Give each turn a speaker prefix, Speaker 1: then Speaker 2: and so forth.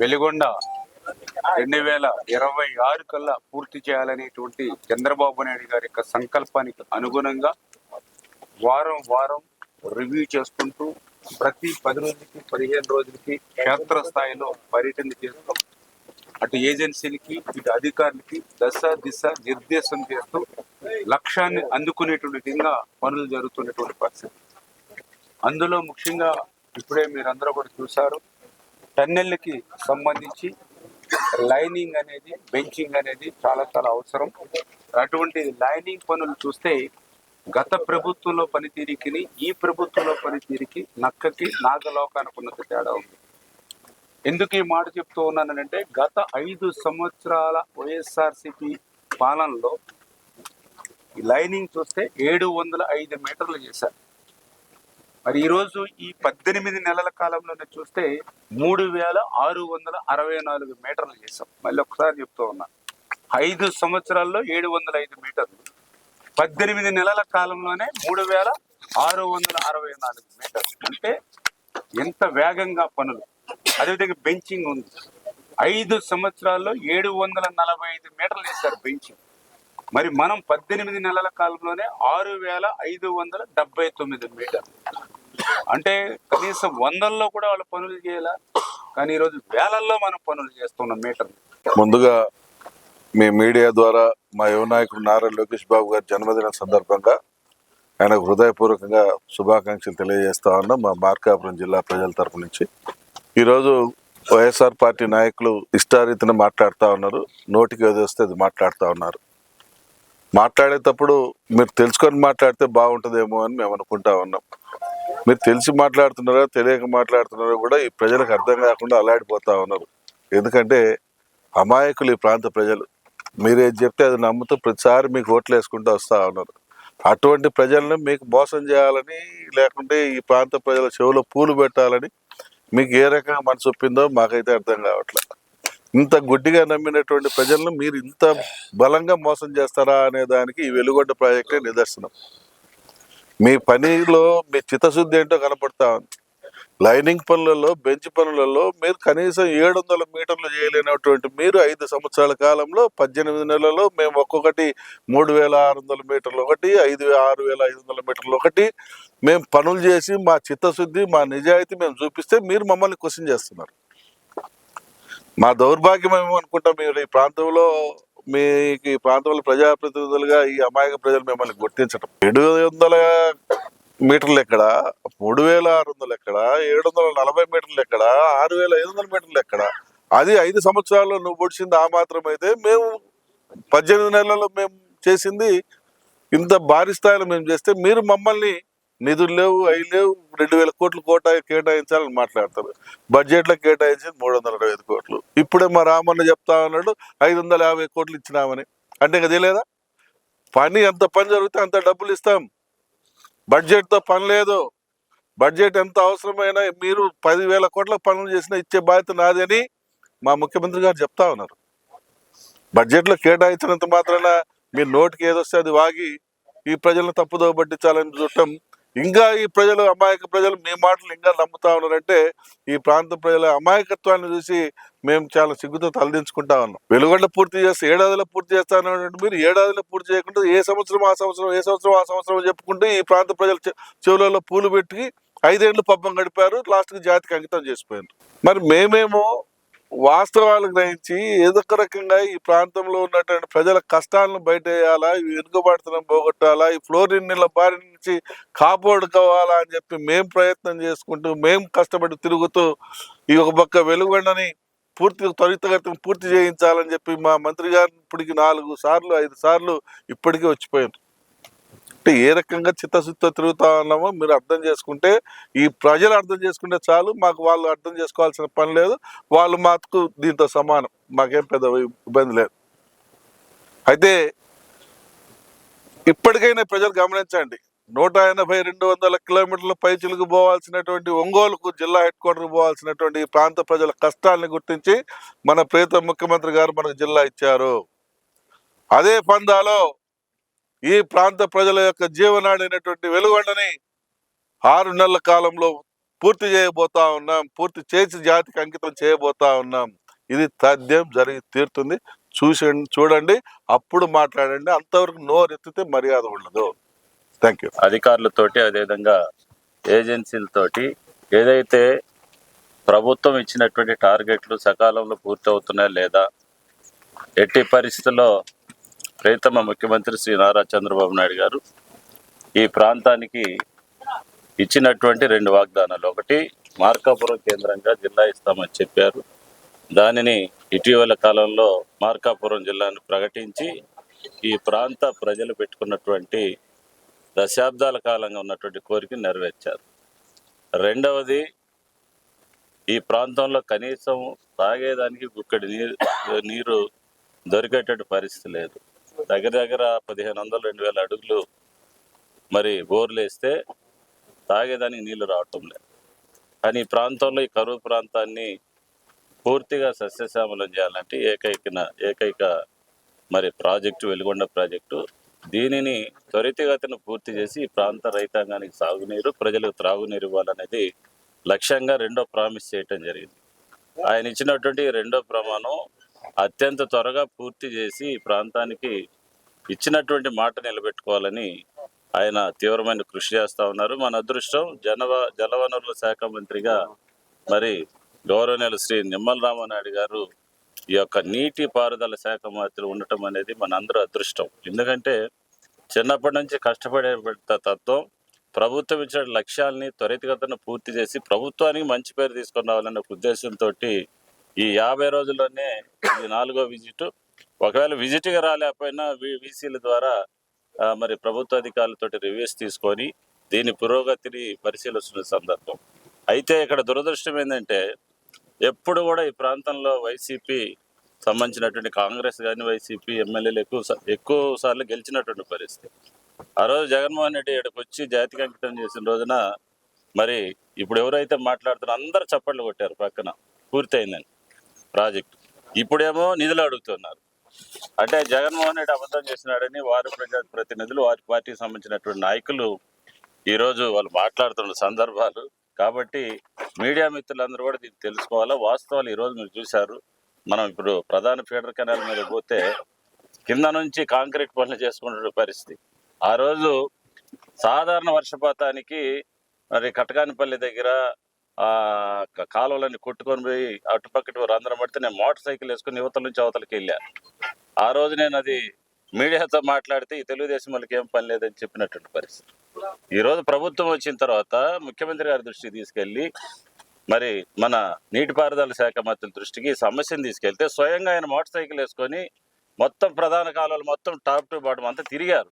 Speaker 1: వెలిగొండ 2026 కల్లా పూర్తి చేయాలనేటువంటి చంద్రబాబు నాయుడు గారి యొక్క సంకల్పానికి అనుగుణంగా వారం వారం రివ్యూ చేసుకుంటూ ప్రతి 10 రోజులకి 15 రోజులకి క్షేత్రస్థాయిలో పర్యటన చేస్తూ అటు ఏజెన్సీలకి ఇటు అధికారులకి దశ దిశ నిర్దేశం చేస్తూ లక్ష్యాన్ని అందుకునేటువంటి విధంగా పనులు జరుగుతున్నటువంటి పరిస్థితి. అందులో ముఖ్యంగా ఇప్పుడే మీరందరూ కూడా చూశారు, టన్నెళ్ళకి సంబంధించి లైనింగ్ అనేది, బెంచింగ్ అనేది చాలా చాలా అవసరం. అటువంటి లైనింగ్ పనులు చూస్తే గత ప్రభుత్వంలో పనితీరికి ఈ ప్రభుత్వంలో పనితీరికి నక్కకి నాగలోకానికి ఉన్నది తేడా ఉంది. ఎందుకు ఈ మాట చెప్తూ ఉన్నానంటే, గత 5 సంవత్సరాల వైఎస్ఆర్సీపీ పాలనలో లైనింగ్ చూస్తే 705 మీటర్లు చేశారు. మరి ఈరోజు ఈ 18 నెలల కాలంలోనే చూస్తే 3664 మీటర్లు చేశాం. మళ్ళీ ఒకసారి చెప్తూ ఉన్నా, 5 సంవత్సరాల్లో 705 మీటర్లు, 18 నెలల కాలంలోనే 3664 మీటర్లు. అంటే ఎంత వేగంగా పనులు. అదేవిధంగా బెంచింగ్ ఉంది, 5 సంవత్సరాల్లో 745 మీటర్లు వేశారు బెంచింగ్. మరి మనం 18 నెలల కాలంలోనే 6579 మీటర్లు. అంటే కనీసం 100ల్లో కూడా వాళ్ళు పనులు చేయాల, కానీ ఈరోజు వేలల్లో మనం పనులు చేస్తున్నాం మీటర్లు.
Speaker 2: ముందుగా మీ మీడియా ద్వారా మా యువ నాయకుడు నారా లోకేష్ బాబు గారి జన్మదిన సందర్భంగా ఆయనకు హృదయపూర్వకంగా శుభాకాంక్షలు తెలియజేస్తా ఉన్నాం మా మార్కాపురం జిల్లా ప్రజల తరపు నుంచి. ఈరోజు వైఎస్ఆర్ పార్టీ నాయకులు ఇష్టారీతిని మాట్లాడుతూ ఉన్నారు, నోటికి ఏది వస్తే అది మాట్లాడుతూ ఉన్నారు. మాట్లాడేటప్పుడు మీరు తెలుసుకొని మాట్లాడితే బాగుంటుందేమో అని మేము అనుకుంటా ఉన్నాం. మీరు తెలిసి మాట్లాడుతున్నారో తెలియక మాట్లాడుతున్నారో కూడా ఈ ప్రజలకు అర్థం కాకుండా అల్లాడిపోతా ఉన్నారు. ఎందుకంటే అమాయకులు ఈ ప్రాంత ప్రజలు. మీరేది చెప్తే అది నమ్ముతూ ప్రతిసారి మీకు ఓట్లు వేసుకుంటూ వస్తూ ఉన్నారు. అటువంటి ప్రజలను మీకు మోసం చేయాలని, లేకుంటే ఈ ప్రాంత ప్రజల చెవులో పూలు పెట్టాలని మీకు ఏ రకంగా మనసు ఒప్పిందో మాకైతే అర్థం కావట్లేదు. ఇంత గుడ్డిగా నమ్మినటువంటి ప్రజలను మీరు ఇంత బలంగా మోసం చేస్తారా అనే దానికి ఈ వెలుగొండ ప్రాజెక్టే నిదర్శనం. మీ పనిలో మీ చిత్తశుద్ధి ఏంటో కనపడతా ఉంది. లైనింగ్ పనులలో, బెంచ్ పనులలో మీరు కనీసం 700 మీటర్లు చేయలేనటువంటి మీరు 5 సంవత్సరాల కాలంలో 18 నెలల్లో మేము ఒక్కొక్కటి 3600 మీటర్లు ఒకటి, 6500 మీటర్లు ఒకటి మేము పనులు చేసి మా చిత్తశుద్ధి, మా నిజాయితీ మేము చూపిస్తే మీరు మమ్మల్ని క్వశ్చన్ చేస్తున్నారు. మా దౌర్భాగ్యం ఏమో అనుకుంటా, మీరు ఈ ప్రాంతంలో మీకు ఈ ప్రాంతంలో ప్రజాప్రతినిధులుగా ఈ అమాయక ప్రజలు మిమ్మల్ని గుర్తించడం. 700 మీటర్లు ఎక్కడ, 3600 ఎక్కడ, 740 మీటర్లు ఎక్కడ, 6500 మీటర్లు ఎక్కడ? అది 5 సంవత్సరాల్లో నువ్వు పొడిచింది ఆ మాత్రం అయితే, మేము 18 నెలల్లో మేము చేసింది ఇంత భారీ స్థాయిలో మేము చేస్తే మీరు మమ్మల్ని నిధులు లేవు, అవి లేవు, 2000 కోట్లు కేటాయించాలని మాట్లాడతారు. బడ్జెట్లో కేటాయించింది 325 కోట్లు. ఇప్పుడే మా రామన్న చెప్తా ఉన్నాడు 550 కోట్లు ఇచ్చినామని. అంటే ఇంకా తెలియదా? పని ఎంత పని జరిగితే అంత డబ్బులు ఇస్తాం. బడ్జెట్తో పని లేదు. బడ్జెట్ ఎంత అవసరమైనా మీరు 10,000 కోట్ల పనులు చేసినా ఇచ్చే బాధ్యత నాది అని మా ముఖ్యమంత్రి గారు చెప్తా ఉన్నారు. బడ్జెట్లో కేటాయించినంత మాత్రాన మీరు నోటికి ఏదొస్తే అది వాగి ఈ ప్రజలను తప్పుదోవ పట్టించాలని చూడటం, ఇంకా ఈ ప్రజలు అమాయక ప్రజలు మీ మాటలు ఇంకా నమ్ముతా ఉన్నారంటే ఈ ప్రాంత ప్రజల అమాయకత్వాన్ని చూసి మేము చాలా సిగ్గుతో తలదించుకుంటా ఉన్నాం. వెలుగొండ పూర్తి చేస్తే 7 ఏడాదిలో పూర్తి చేస్తానంటే మీరు 7 ఏడాదిలో పూర్తి చేయకుండా ఏ సంవత్సరం ఆ సంవత్సరం, ఏ సంవత్సరం ఆ సంవత్సరం చెప్పుకుంటూ ఈ ప్రాంత ప్రజల చెవులలో పూలు పెట్టి 5 ఏళ్ళు పబ్బం గడిపారు. లాస్ట్కి జాతికి అంకితం చేసిపోయారు. మరి మేమేమో వాస్తవాలు గ్రహించి ఏదో ఒక రకంగా ఈ ప్రాంతంలో ఉన్నటువంటి ప్రజల కష్టాలను బయట వేయాలా, ఈ వెనుకబాటుతనం పోగొట్టాలా, ఈ ఫ్లోరిన్ నీళ్ళ బారి నుంచి కాపాడుకోవాలా అని చెప్పి మేము ప్రయత్నం చేసుకుంటూ మేము కష్టపడి తిరుగుతూ ఈ ఒక పక్క వెలుగొండని త్వరితగతిన పూర్తి చేయించాలని చెప్పి మా మంత్రి గారు ఇప్పటికి 4 సార్లు 5 సార్లు ఇప్పటికే వచ్చిపోయారు. అంటే ఏ రకంగా చిత్తశుద్ధితో తిరుగుతా ఉన్నామో మీరు అర్థం చేసుకుంటే, ఈ ప్రజలు అర్థం చేసుకుంటే చాలు. మాకు వాళ్ళు అర్థం చేసుకోవాల్సిన పని లేదు. వాళ్ళు మాకు దీంతో సమానం, మాకేం పెద్ద ఇబ్బంది లేదు. అయితే ఇప్పటికైనా ప్రజలు గమనించండి, 180-200 కిలోమీటర్ల పైచిలకు పోవాల్సినటువంటి ఒంగోలుకు జిల్లా హెడ్ క్వార్టర్కి పోవాల్సినటువంటి ఈ ప్రాంత ప్రజల కష్టాలను గుర్తించి మన ప్రియతమ ముఖ్యమంత్రి గారు మనకు జిల్లా ఇచ్చారు. అదే పందాలో ఈ ప్రాంత ప్రజల యొక్క జీవనాడైనటువంటి వెలుగొండని 6 నెలల కాలంలో పూర్తి చేయబోతా ఉన్నాం, పూర్తి చేసి జాతికి అంకితం చేయబోతా ఉన్నాం. ఇది తథ్యం జరిగి తీరుతుంది. చూడండి, అప్పుడు మాట్లాడండి. అంతవరకు నోరెత్తితే మర్యాద ఉండదు. Thank you.
Speaker 3: అధికారులతోటి అదేవిధంగా ఏజెన్సీలతోటి ఏదైతే ప్రభుత్వం ఇచ్చినటువంటి టార్గెట్లు సకాలంలో పూర్తి అవుతున్నాయా లేదా, ఎట్టి పరిస్థితుల్లో ప్రియతమ ముఖ్యమంత్రి శ్రీ నారా చంద్రబాబు నాయుడు గారు ఈ ప్రాంతానికి ఇచ్చినటువంటి 2 వాగ్దానాలు, ఒకటి మార్కాపురం కేంద్రంగా జిల్లా ఇస్తామని చెప్పారు. దానిని ఇటీవల కాలంలో మార్కాపురం జిల్లాను ప్రకటించి ఈ ప్రాంత ప్రజలు పెట్టుకున్నటువంటి దశాబ్దాల కాలంగా ఉన్నటువంటి కోరిక నెరవేర్చారు. రెండవది, ఈ ప్రాంతంలో కనీసం తాగేదానికి గుక్కడి నీరు దొరికేటట్టు పరిస్థితి లేదు. దగ్గర 1500-2000 అడుగులు మరి బోర్లు వేస్తే తాగేదానికి నీళ్లు రావటం లేదు. కానీ ఈ ప్రాంతంలో, ఈ కరువు ప్రాంతాన్ని పూర్తిగా సస్యశ్యామలం చేయాలంటే ఏకైక మరి ప్రాజెక్టు వెలుగొండ ప్రాజెక్టు. దీనిని త్వరితగతిన పూర్తి చేసి ఈ ప్రాంత రైతాంగానికి సాగునీరు, ప్రజలకు త్రాగునీరు ఇవ్వాలనేది లక్ష్యంగా రెండో ప్రామిస్ చేయటం జరిగింది. ఆయన ఇచ్చినటువంటి రెండో ప్రమాణం అత్యంత త్వరగా పూర్తి చేసి ఈ ప్రాంతానికి ఇచ్చినటువంటి మాట నిలబెట్టుకోవాలని ఆయన తీవ్రమైన కృషి చేస్తూ ఉన్నారు. మన అదృష్టం జలవనరుల శాఖ మంత్రిగా మరి గౌరవనీయులు శ్రీ నిమ్మల రామానాయుడు గారు ఈ యొక్క నీటి పారుదల శాఖ మంత్రి ఉండటం అనేది మనందరూ అదృష్టం. ఎందుకంటే చిన్నప్పటి నుంచి కష్టపడే తత్వం, ప్రభుత్వం ఇచ్చిన లక్ష్యాలని త్వరితగతిన పూర్తి చేసి ప్రభుత్వానికి మంచి పేరు తీసుకొని రావాలనే ఉద్దేశంతో ఈ 50 రోజుల్లోనే ఇది 4వ విజిట్. ఒకవేళ విజిట్గా రాలేకపోయినా వీసీల ద్వారా మరి ప్రభుత్వ అధికారులతో రివ్యూస్ తీసుకొని దీని పురోగతిని పరిశీలిస్తున్న సందర్భం. అయితే ఇక్కడ దురదృష్టం ఏంటంటే ఎప్పుడు కూడా ఈ ప్రాంతంలో వైసీపీ సంబంధించినటువంటి కాంగ్రెస్ కానీ వైసీపీ ఎమ్మెల్యేలు ఎక్కువ సార్లు గెలిచినటువంటి పరిస్థితి. ఆ రోజు జగన్మోహన్ రెడ్డి ఇక్కడికి వచ్చి జాతికి అంకితం చేసిన రోజున మరి ఇప్పుడు ఎవరైతే మాట్లాడుతున్నారో అందరూ చప్పట్లు కొట్టారు పక్కన పూర్తయిందని ప్రాజెక్ట్. ఇప్పుడేమో నిధులు అడుగుతున్నారు. అంటే జగన్మోహన్ రెడ్డి అబద్ధం చేసినాడని వారి ప్రజాప్రతినిధులు, వారి పార్టీకి సంబంధించినటువంటి నాయకులు ఈరోజు వాళ్ళు మాట్లాడుతున్న సందర్భాలు. కాబట్టి మీడియా మిత్రులందరూ కూడా దీన్ని తెలుసుకోవాలా. వాస్తవాలు ఈరోజు మీరు చూశారు. మనం ఇప్పుడు ప్రధాన ఫీడర్ కెనాల్ మీద పోతే కింద నుంచి కాంక్రీట్ పనులు చేసుకునే పరిస్థితి. ఆ రోజు సాధారణ వర్షపాతానికి మరి కటకానిపల్లి దగ్గర కాలువలన్నీ కొట్టుకొని పోయి అటుపక్కటి రంధ్రం పడితే నేను మోటార్ సైకిల్ వేసుకుని యువతల నుంచి అవతలకి వెళ్ళా. ఆ రోజు నేను అది మీడియాతో మాట్లాడితే ఈ తెలుగుదేశం వాళ్ళకి ఏం పని లేదని చెప్పినటువంటి పరిస్థితి. ఈరోజు ప్రభుత్వం వచ్చిన తర్వాత ముఖ్యమంత్రి గారి దృష్టికి తీసుకెళ్ళి మరి మన నీటిపారుదల శాఖ మంత్రి దృష్టికి ఈ సమస్యను తీసుకెళ్తే స్వయంగా ఆయన మోటార్ సైకిల్ వేసుకొని మొత్తం ప్రధాన కాలువలు మొత్తం టాప్ టు బాటం అంతా తిరిగారు.